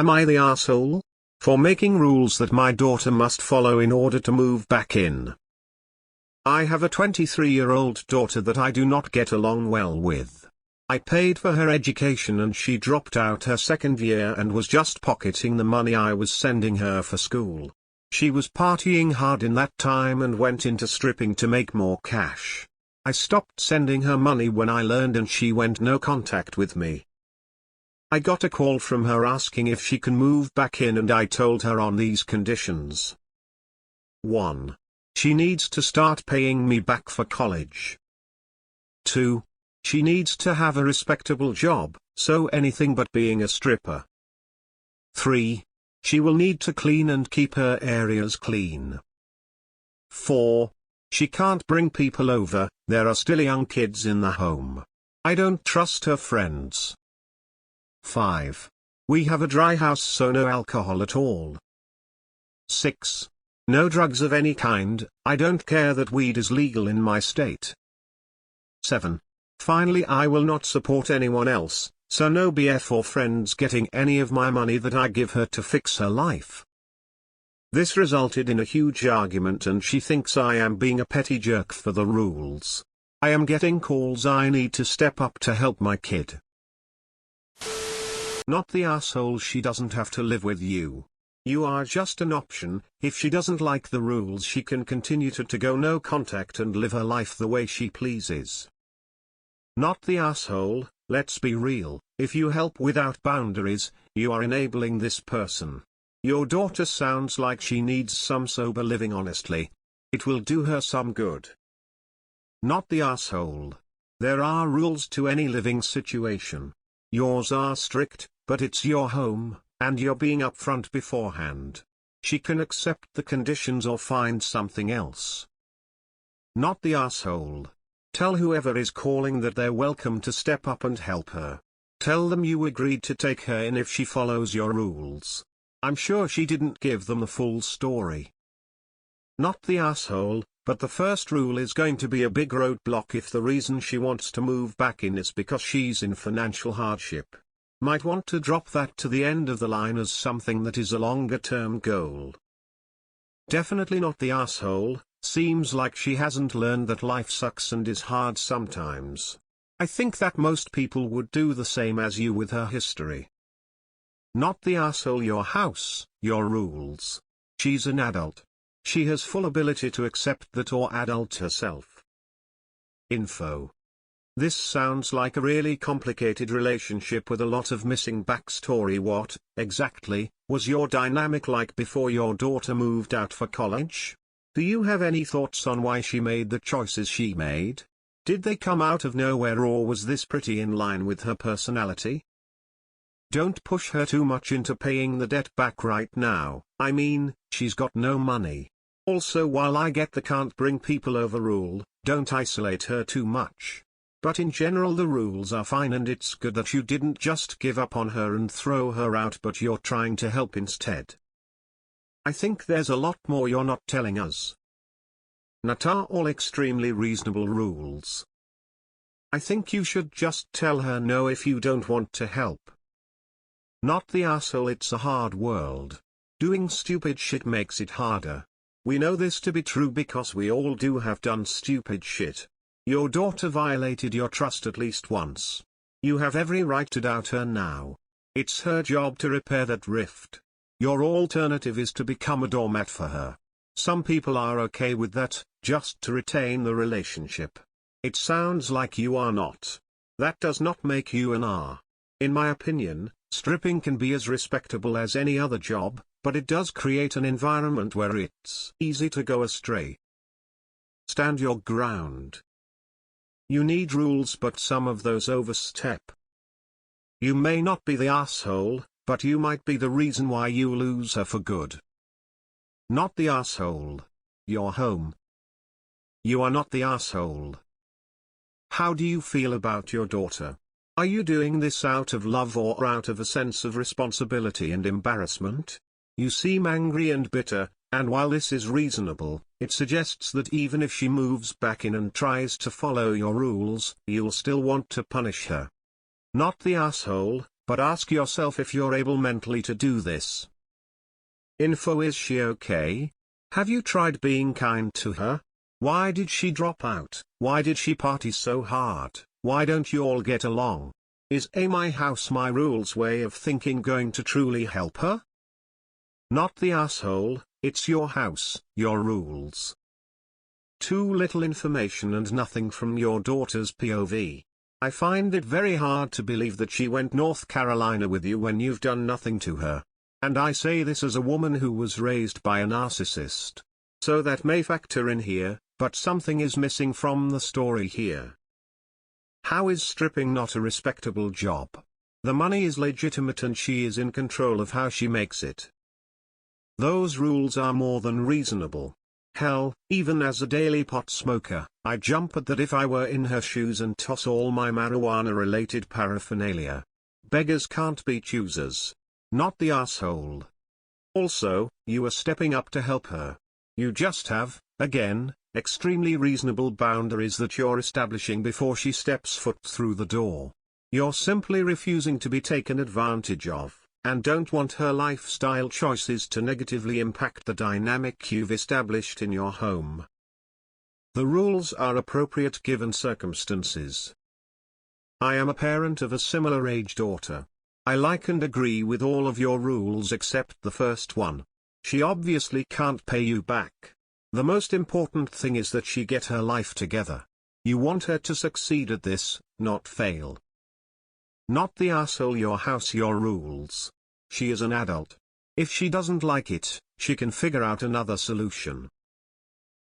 Am I the asshole? For making rules that my daughter must follow in order to move back in. I have a 23-year-old daughter that I do not get along well with. I paid for her education and she dropped out her second year and was just pocketing the money I was sending her for school. She was partying hard in that time and went into stripping to make more cash. I stopped sending her money when I learned and she went no contact with me. I got a call from her asking if she can move back in and I told her on these conditions. 1. She needs to start paying me back for college. 2. She needs to have a respectable job, so anything but being a stripper. 3. She will need to clean and keep her areas clean. 4. She can't bring people over, there are still young kids in the home. I don't trust her friends. 5. We have a dry house so no alcohol at all. 6. No drugs of any kind, I don't care that weed is legal in my state. 7. Finally, I will not support anyone else, so no BF or friends getting any of my money that I give her to fix her life. This resulted in a huge argument and she thinks I am being a petty jerk for the rules. I am getting calls I need to step up to help my kid. Not the asshole, she doesn't have to live with you. You are just an option. If she doesn't like the rules she can continue to go no contact and live her life the way she pleases. Not the asshole, let's be real, if you help without boundaries, you are enabling this person. Your daughter sounds like she needs some sober living honestly. It will do her some good. Not the asshole. There are rules to any living situation. Yours are strict, but it's your home, and you're being upfront beforehand. She can accept the conditions or find something else. Not the asshole. Tell whoever is calling that they're welcome to step up and help her. Tell them you agreed to take her in if she follows your rules. I'm sure she didn't give them the full story. Not the asshole, but the first rule is going to be a big roadblock if the reason she wants to move back in is because she's in financial hardship. Might want to drop that to the end of the line as something that is a longer-term goal. Definitely not the asshole. Seems like she hasn't learned that life sucks and is hard sometimes. I think that most people would do the same as you with her history. Not the asshole, your house, your rules. She's an adult. She has full ability to accept that or adult herself. Info. This sounds like a really complicated relationship with a lot of missing backstory. What, exactly, was your dynamic like before your daughter moved out for college? Do you have any thoughts on why she made the choices she made? Did they come out of nowhere or was this pretty in line with her personality? Don't push her too much into paying the debt back right now. I mean, she's got no money. Also, while I get the can't bring people over rule, don't isolate her too much. But in general the rules are fine and it's good that you didn't just give up on her and throw her out but you're trying to help instead. I think there's a lot more you're not telling us. Not are all extremely reasonable rules. I think you should just tell her no if you don't want to help. Not the asshole, it's a hard world. Doing stupid shit makes it harder. We know this to be true because we all do have done stupid shit. Your daughter violated your trust at least once. You have every right to doubt her now. It's her job to repair that rift. Your alternative is to become a doormat for her. Some people are okay with that, just to retain the relationship. It sounds like you are not. That does not make you an R. In my opinion, stripping can be as respectable as any other job, but it does create an environment where it's easy to go astray. Stand your ground. You need rules, but some of those overstep. You may not be the asshole, but you might be the reason why you lose her for good. Not the asshole. Your home. You are not the asshole. How do you feel about your daughter? Are you doing this out of love or out of a sense of responsibility and embarrassment? You seem angry and bitter, and while this is reasonable, it suggests that even if she moves back in and tries to follow your rules, you'll still want to punish her. Not the asshole, but ask yourself if you're able mentally to do this. Info: is she okay? Have you tried being kind to her? Why did she drop out? Why did she party so hard? Why don't you all get along? Is a my house my rules way of thinking going to truly help her? Not the asshole, it's your house, your rules. Too little information and nothing from your daughter's POV. I find it very hard to believe that she went North Carolina with you when you've done nothing to her. And I say this as a woman who was raised by a narcissist. So that may factor in here, but something is missing from the story here. How is stripping not a respectable job? The money is legitimate and she is in control of how she makes it. Those rules are more than reasonable. Hell, even as a daily pot smoker, I'd jump at that if I were in her shoes and toss all my marijuana-related paraphernalia. Beggars can't be choosers. Not the asshole. Also, you are stepping up to help her. You just have, again, extremely reasonable boundaries that you're establishing before she steps foot through the door. You're simply refusing to be taken advantage of, and don't want her lifestyle choices to negatively impact the dynamic you've established in your home. The rules are appropriate given circumstances. I am a parent of a similar-age daughter. I like and agree with all of your rules except the first one. She obviously can't pay you back. The most important thing is that she get her life together. You want her to succeed at this, not fail. Not the asshole, your house, your rules. She is an adult. If she doesn't like it, she can figure out another solution.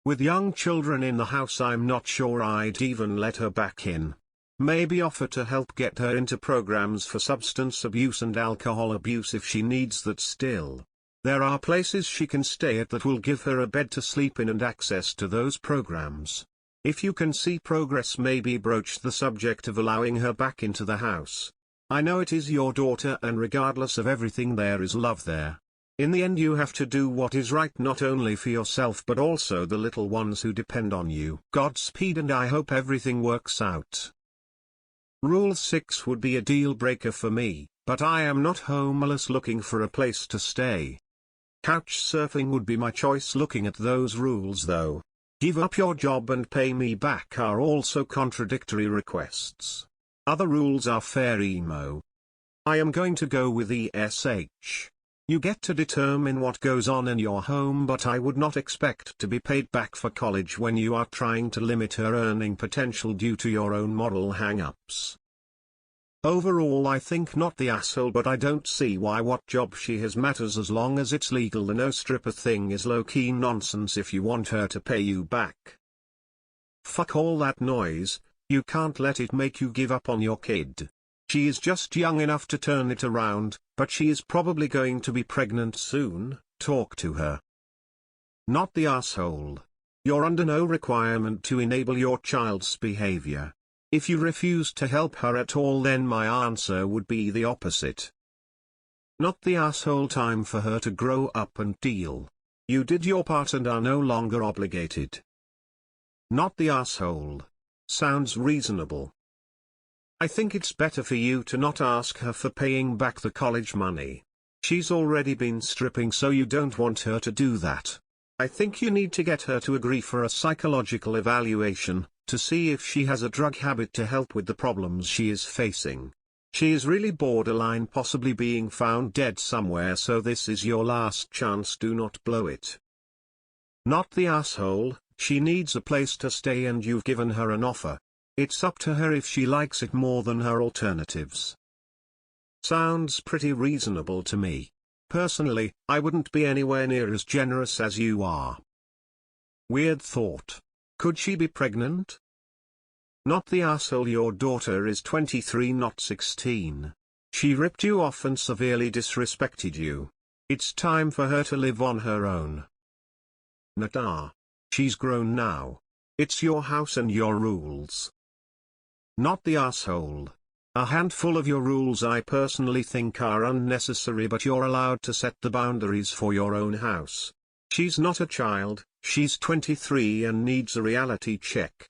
With young children in the house, I'm not sure I'd even let her back in. Maybe offer to help get her into programs for substance abuse and alcohol abuse if she needs that still. There are places she can stay at that will give her a bed to sleep in and access to those programs. If you can see progress, maybe broach the subject of allowing her back into the house. I know it is your daughter and regardless of everything there is love there. In the end you have to do what is right not only for yourself but also the little ones who depend on you. Godspeed and I hope everything works out. Rule 6 would be a deal breaker for me, but I am not homeless looking for a place to stay. Couch surfing would be my choice. Looking at those rules though, give up your job and pay me back are also contradictory requests. Other rules are fair emo. I am going to go with ESH. You get to determine what goes on in your home, but I would not expect to be paid back for college when you are trying to limit her earning potential due to your own moral hang-ups. Overall I think not the asshole, but I don't see why what job she has matters as long as it's legal. The no stripper thing is low-key nonsense if you want her to pay you back. Fuck all that noise, you can't let it make you give up on your kid. She is just young enough to turn it around, but she is probably going to be pregnant soon. Talk to her. Not the asshole. You're under no requirement to enable your child's behavior. If you refuse to help her at all, then my answer would be the opposite. Not the asshole. Time for her to grow up and deal. You did your part and are no longer obligated. Not the asshole. Sounds reasonable. I think it's better for you to not ask her for paying back the college money. She's already been stripping, so you don't want her to do that. I think you need to get her to agree for a psychological evaluation, to see if she has a drug habit to help with the problems she is facing. She is really borderline, possibly being found dead somewhere, so this is your last chance. Do not blow it. Not the asshole. She needs a place to stay and you've given her an offer. It's up to her if she likes it more than her alternatives. Sounds pretty reasonable to me. Personally, I wouldn't be anywhere near as generous as you are. Weird thought. Could she be pregnant? Not the asshole. Your daughter is 23, not 16. She ripped you off and severely disrespected you. It's time for her to live on her own. Nada. She's grown now. It's your house and your rules. Not the asshole. A handful of your rules I personally think are unnecessary, but you're allowed to set the boundaries for your own house. She's not a child, she's 23 and needs a reality check.